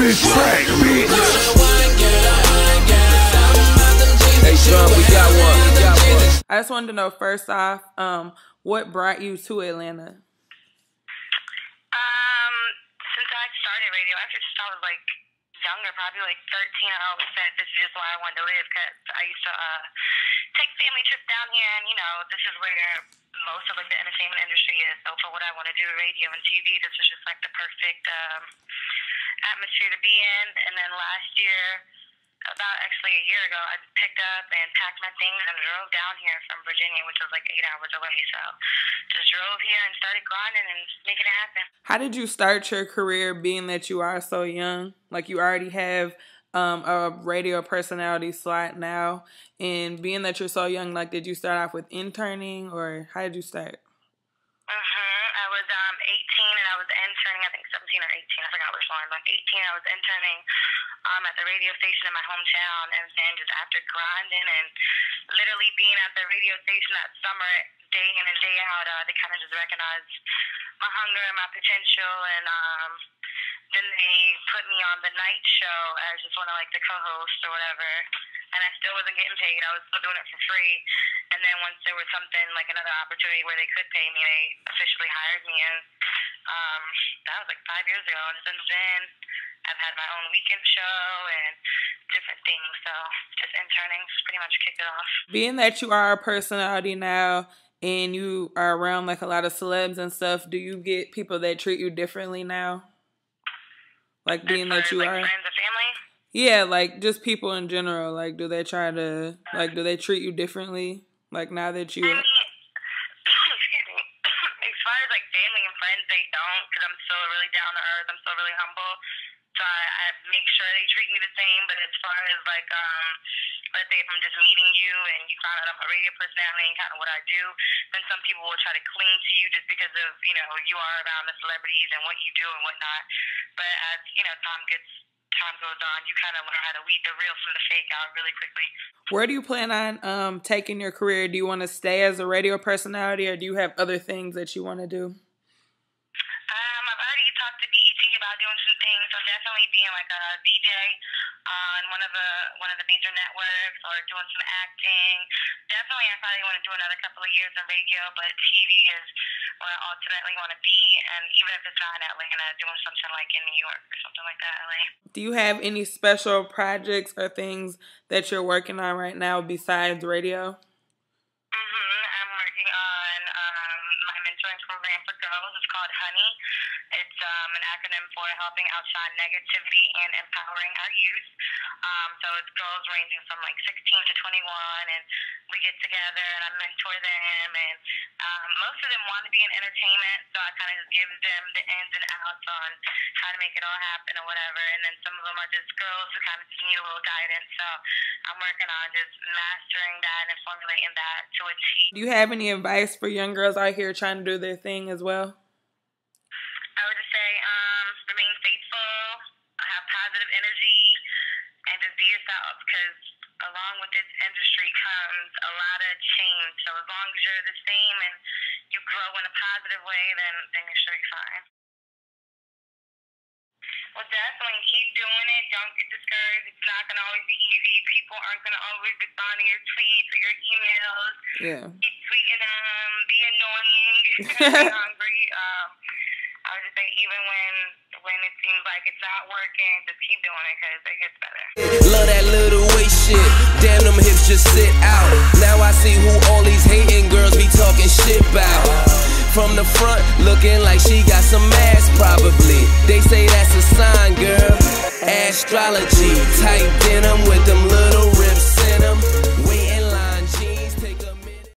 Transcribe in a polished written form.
this track, bitch. Hey, Sean, we got one. I just wanted to know, first off, what brought you to Atlanta? Since I started radio, actually since I was like younger, probably like 13, I always said this is just where I wanted to live, because I used to take family trips down here, and you know, this is where most of like the entertainment industry is. So for what I want to do, radio and TV, this was just like the perfect atmosphere to be in. And then last year, about actually a year ago, I picked up and packed my things and drove down here from Virginia, which was like 8 hours away. So just drove here and started grinding and making it happen. How did you start your career, being that you are so young? Like, you already have a radio personality slot now, and being that you're so young, like, did you start off with interning, or how did you start? I was 18 and I was interning, I think 17 or 18, I forgot which one. Like 18, I was interning at the radio station in my hometown, and then just after grinding and literally being at the radio station that summer, day in and day out, they kind of just recognized my hunger and my potential, and then they put me on the night show as just one of like the co-hosts or whatever, and I still wasn't getting paid. I was still doing it for free. And then once there was something like another opportunity where they could pay me, they officially hired me, and that was like 5 years ago. And since then, I've had my own weekend show and different things. So just interning pretty much kicked it off. Being that you are a personality now and you are around like a lot of celebs and stuff, do you get people that treat you differently now? Like, being that you are friends or family? Yeah, like just people in general. Like, do they try to, like, do they treat you differently? Like, now that you... I mean, excuse me. As far as like family and friends, they don't, because I'm still really down to earth. I'm still really humble. So I make sure they treat me the same. But as far as like, let's say if I'm just meeting you and you find out I'm a radio personality and kind of what I do, then some people will try to cling to you just because of, you know, you are around the celebrities and what you do and whatnot. But as, you know, time goes on, you kind of learn how to weed the real from the fake out really quickly. Where do you plan on taking your career? Do you want to stay as a radio personality, or do you have other things that you want to do? I've already talked to BET about doing some things, so definitely being like a VJ on one of the major networks, or doing some acting. Definitely, I probably want to do another couple of years in radio, but TV is where I ultimately want to be, and even if it's not in Atlanta, doing something like in New York or something like that, LA. Do you have any special projects or things that you're working on right now besides radio? I'm working on my mentoring program for girls. It's called Honey. It's an acronym for helping outshine negativity and empowering our youth. So it's girls ranging from like 16 to 21, and we get together and I mentor them, and most of them want to be in entertainment, so I kind of just give them the ins and outs on how to make it all happen or whatever, and then some of them are just girls who kind of just need a little guidance, so I'm working on just mastering that and formulating that to a T. Do you have any advice for young girls out here trying to do their thing as well? I would just say remain faithful, have positive energy, and just be yourself, because along with this industry comes a lot of change. So as long as you're the same and you grow in a positive way, then you're sure you're fine. Well, definitely keep doing it. Don't get discouraged. It's not going to always be easy. People aren't going to always respond to your tweets or your emails. Yeah. Keep tweeting them. Be annoying. Be hungry. I would just say even when it seems like it's not working, just keep doing it, because it gets better. Love that little waist shit. Damn, them hips just sit out. Now I see who all these hating girls be talking shit about. From the front, looking like she got some ass probably. They say that's a sign, girl. Astrology, tight denim with them little